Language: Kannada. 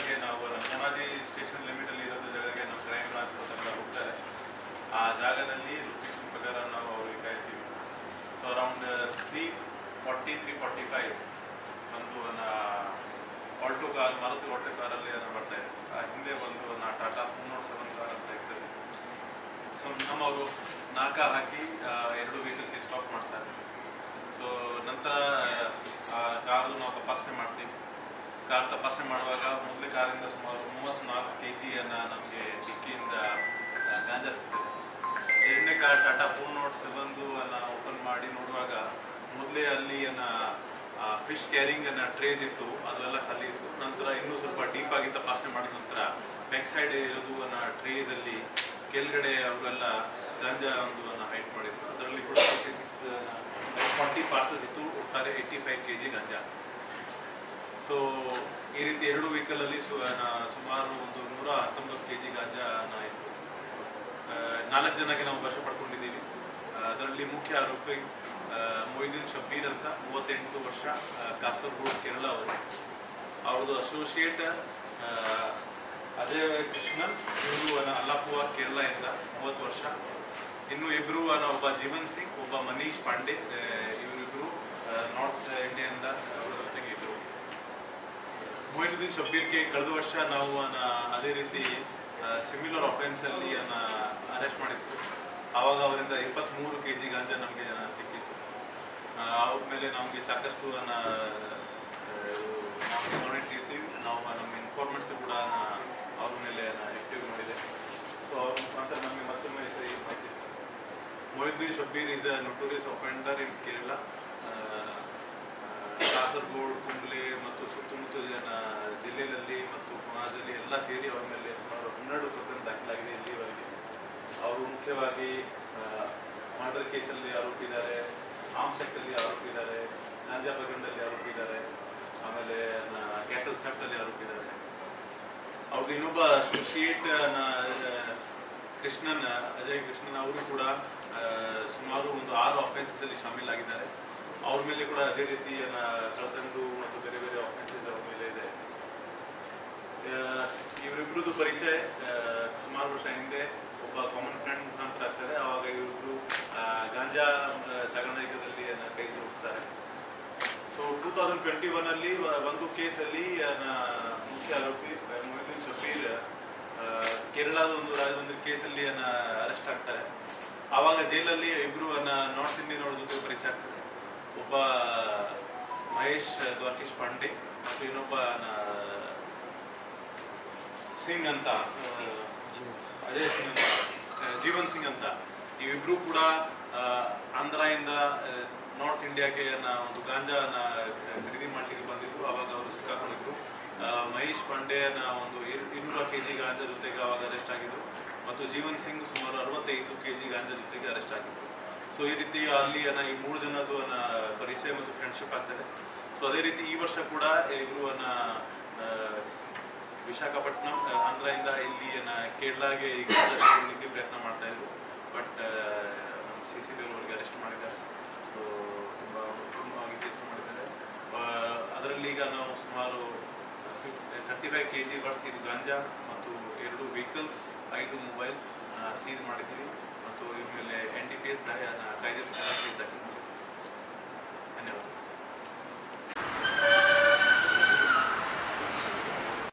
ಜಾಗಕ್ಕೆ ನಾವು ಸೋನಾಜಿ ಸ್ಟೇಷನ್ ಲಿಮಿಟಲ್ಲಿ ಇರೋದು ಜಾಗಕ್ಕೆ ನಮ್ಮ ಕ್ರೈಮ್ ಬ್ರಾಂಚ್ ಹೋಗ್ತಾರೆ. ಆ ಜಾಗದಲ್ಲಿ ಲೊಕೇಶನ್ ಪ್ರಕಾರ ನಾವು ಅವ್ರಿಗೆ ಕಾಯ್ತೀವಿ. ಸೊ ಅರೌಂಡ್ 3:45 ಒಂದು ಆಲ್ಟೋ ಕಾರ್, ಮಾರುತಿ ಆಲ್ಟೋ ಕಾರಲ್ಲಿ ಬರ್ತಾ ಇದೆ. ಹಿಂದೆ ಒಂದು ಟಾಟಾ 307 ಕಾರ್ ಅಂತ ಇರ್ತದೆ. ಸೊ ನಮ್ಮವರು ನಾಕ ಹಾಕಿ 2 ವೆಹಿಕಲ್ಗೆ ಸ್ಟಾಪ್ ಮಾಡ್ತಾರೆ. ಸೊ ನಂತರ ಆ ಕಾರು ನಾವು ತಪಾಸಣೆ ಮಾಡ್ತೀವಿ. ಕಾರ್ ತಪಾಸಣೆ ಮಾಡುವಾಗ ಮೊದಲೇ ಕಾರಿಂದ ಸುಮಾರು 34 kg ನಮಗೆ ಡಿಕ್ಕಿಯಿಂದ ಗಾಂಜಾ ಸಿಗ್ತದೆ. ಎರಡನೇ ಕಾರ್ ಟಾಟಾ 407 ಓಪನ್ ಮಾಡಿ ನೋಡುವಾಗ ಮೊದಲೇ ಅಲ್ಲಿ ಫಿಶ್ ಕ್ಯಾರಿಂಗ್ ಟ್ರೇಸ್ ಇತ್ತು, ಅದೆಲ್ಲ ಖಾಲಿ ಇತ್ತು. ನಂತರ ಇನ್ನೂ ಸ್ವಲ್ಪ ಡೀಪ್ ಆಗಿ ತಪಾಸಣೆ ಮಾಡಿದ ನಂತರ ಬ್ಯಾಕ್ ಸೈಡ್ ಇರೋದು ಟ್ರೇಸಲ್ಲಿ ಕೆಳಗಡೆ ಅವರೆಲ್ಲ ಗಾಂಜಾ ಒಂದು ಹೈಟ್ ಮಾಡಿದ್ರು. ಅದರಲ್ಲಿ ಕೂಡ 40 ಪಾರ್ಸಲ್ಸ್ ಇತ್ತು, ಒಟ್ಟಾರೆ 85 kg ಗಾಂಜಾ. ಸೊ ಈ ರೀತಿ 2 ವೆಹಿಕಲಲ್ಲಿ ಸುಮಾರು ಒಂದು 119 kg ಗಾಂಜಾ ಇತ್ತು. 4 ಜನಕ್ಕೆ ನಾವು ವಶ ಪಡ್ಕೊಂಡಿದ್ದೀವಿ. ಅದರಲ್ಲಿ ಮುಖ್ಯ ಆರೋಪಿ ಮೊಯ್ದೀನ್ ಶಬ್ಬೀರ್ ಅಂತ 38 ವರ್ಷ, ಕಾಸರಗೋಡು, ಕೇರಳ ಅವರು. ಅವ್ರದ್ದು ಅಸೋಸಿಯೇಟ್ ಅಜಯ್ ಕೃಷ್ಣನ್, ಇವರು ಅಲ್ಲಾಪುರ, ಕೇರಳದಿಂದ 30 ವರ್ಷ. ಇನ್ನು ಇಬ್ಬರು ಒಬ್ಬ ಜೀವನ್ ಸಿಂಗ್, ಒಬ್ಬ ಮನೀಶ್ ಪಾಂಡೆ, ಇವರಿಬ್ಬರು ನಾರ್ತ್ ಇಂಡಿಯಾದಿಂದ ಅವರ ಜೊತೆಗೆ ಇದ್ರು. ಮೊಯ್ನುದ್ದೀನ್ ಶಬ್ಬೀರ್ಗೆ ಕಳೆದ ವರ್ಷ ನಾವು ಅದೇ ರೀತಿ ಸಿಮಿಲರ್ ಅಫೆನ್ಸ್ ಅಲ್ಲಿ ಅರೆಸ್ಟ್ ಮಾಡಿತ್ತು. ಆವಾಗ ಅವರಿಂದ 23 kg ಗಾಂಜಾ ನಮಗೆ ಸಿಕ್ಕಿತ್ತು. ಆದ್ಮೇಲೆ ನಮಗೆ ಸಾಕಷ್ಟು ಇರ್ತೀವಿ ನಾವು, ನಮ್ಮ ಇನ್ಫಾರ್ಮೆಂಟ್ಸ್ ಕೂಡ ಅವ್ರ ಮೇಲೆ ಆಕ್ಟಿವ್ ಮಾಡಿದೆ. ಸೊ ಅವ್ರ ಮುಖಾಂತರ ನಮಗೆ ಮತ್ತೊಮ್ಮೆ ಸರಿ ಮಾಹಿತಿ ಸಿಗ್ತದೆ. Moinuddin Shabbir is a notorious offender in Kerala. Kasaragod, Kumble ಮತ್ತು ಸುತ್ತಮುತ್ತ ಜಿಲ್ಲೆಯಲ್ಲಿ ಮತ್ತು ಕೋಲಾರದಲ್ಲಿ ಎಲ್ಲ ಸೇರಿ ಅವರ ಮೇಲೆ ಸುಮಾರು 12 ಪ್ರಕರಣ ದಾಖಲಾಗಿದೆ ಇಲ್ಲಿವರೆಗೆ. ಅವರು ಮುಖ್ಯವಾಗಿ ಮರ್ಡರ್ ಕೇಸಲ್ಲಿ ಆರೋಪಿ ಇದ್ದಾರೆ, ಆರ್ಮ್ಸ್ ಆ್ಯಕ್ಟಲ್ಲಿ ಆರೋಪಿ ಇದ್ದಾರೆ, ಗಾಂಜಾ ಪ್ರಕರಣದಲ್ಲಿ ಆರೋಪಿ ಇದ್ದಾರೆ, ಆಮೇಲೆ ಕ್ಯಾಟಲ್ ಥೆಫ್ಟಲ್ಲಿ ಆರೋಪಿ ಇದ್ದಾರೆ. ಅವ್ರದ್ದು ಇನ್ನೊಬ್ಬ ಅಸೋಸಿಯೇಟ್ ಕೃಷ್ಣನ್, ಅಜಯ್ ಕೃಷ್ಣನ್, ಅವರು ಕೂಡ ಸುಮಾರು ಒಂದು 6 ಅಫೆನ್ಸಸ್ ಅಲ್ಲಿ ಶಾಮೀಲಾಗಿದ್ದಾರೆ. ಅವ್ರ ಮೇಲೆ ಕೂಡ ಅದೇ ರೀತಿ ಕಳತಂದು ಮತ್ತು ಬೇರೆ ಬೇರೆ ಅಫೆನ್ಸಸ್ ಅವ್ರ ಮೇಲೆ ಇದೆ. ಇವರಿಬ್ಬರದ್ದು ಪರಿಚಯ ಸುಮಾರು ವರ್ಷ ಹಿಂದೆ ಒಬ್ಬ ಕಾಮನ್ ಫ್ರೆಂಡ್ ಮುಖಾಂತರ ಆಗ್ತದೆ. ಆವಾಗ ಇವರಿಬ್ರು ಗಾಂಜಾ ಸಾಗಾಣಿಕೆದಲ್ಲಿ ಕೈ ಜೋಡಿಸ್ತಾರೆ. ಸೊ 2021 ಒಂದು ಕೇಸಲ್ಲಿ ಮುಖ್ಯ ಆರೋಪಿ ಮೊಯ್ನುದ್ದೀನ್ ಶಬ್ಬೀರ್ ಕೇರಳದ ಒಂದು ಕೇಸಲ್ಲಿ ಅರೆಸ್ಟ್ ಆಗ್ತಾರೆ. ಆವಾಗ ಜೈಲಲ್ಲಿ ಇಬ್ರು ನಾರ್ತ್ ಇಂಡಿಯನ್ ಅವ್ರ ಜೊತೆ ಪರಿಚಯ ಆಗ್ತದೆ. ಒಬ್ಬ ಮಹೇಶ್ ದ್ವಾರಕೀಶ್ ಪಾಂಡೆ ಮತ್ತು ಇನ್ನೊಬ್ಬ ಸಿಂಗ್ ಅಂತ, ಅಜಯ್ ಸಿಂಗ್ ಅಂತ, ಜೀವನ್ ಸಿಂಗ್ ಅಂತ. ಇವಿಬ್ರು ಕೂಡ ಆಂಧ್ರದಿಂದ ನಾರ್ತ್ ಇಂಡಿಯಾಗೆ ಒಂದು ಗಾಂಜಾ ಖರೀದಿ ಮಾಡಲಿಕ್ಕೆ ಬಂದಿದ್ರು. ಆವಾಗ ಅವರು ಸಿಕ್ಕಾಕೊಂಡಿದ್ರು. ಮಹೇಶ್ ಪಾಂಡೆ ಒಂದು 200 kg ಗಾಂಜಾ ಜೊತೆಗೆ ಆವಾಗ ಅರೆಸ್ಟ್ ಆಗಿದ್ರು. ಮತ್ತು ಜೀವನ್ ಸಿಂಗ್ ಸುಮಾರು 65 kg ಗಾಂಜಾ ಜೊತೆಗೆ ಅರೆಸ್ಟ್ ಆಗಿದ್ರು. ಸೊ ಈ ರೀತಿ ಅಲ್ಲಿ ಈ 3 ಜನದ್ದು ಪರಿಚಯ ಮತ್ತು ಫ್ರೆಂಡ್ಶಿಪ್ ಆಗ್ತದೆ. ಸೊ ಅದೇ ರೀತಿ ಈ ವರ್ಷ ಕೂಡ ಇವರು ವಿಶಾಖಪಟ್ಟಣಂ, ಆಂಧ್ರದಿಂದ ಇಲ್ಲಿ ಕೇರಳಗೆ ಈಗ ಪ್ರಯತ್ನ ಮಾಡ್ತಾ ಇದ್ರು. ಬಟ್ CCB ಅವರಿಗೆ ಅರೆಸ್ಟ್ ಮಾಡಿದ್ದಾರೆ. ಸೊ ತುಂಬ ಉತ್ತಮವಾಗಿ ಕೆಲಸ ಮಾಡಿದ್ದಾರೆ. ಅದರಲ್ಲಿ ಈಗ ನಾವು ಸುಮಾರು 35 kg ವರ್ತ್ ಇದು ಗಾಂಜಾ ಮತ್ತು 2 ವೆಹಿಕಲ್ಸ್, 5 ಮೊಬೈಲ್ ಸೀಸ್ ಮಾಡಿದ್ದೀವಿ. ಮತ್ತು ಇವ್ರ ಮೇಲೆ NDPS ಕಾಯ್ದೆ ಪ್ರಕಾರ ಕೇಸ್ ಹಾಕಿದ್ದೀವಿ.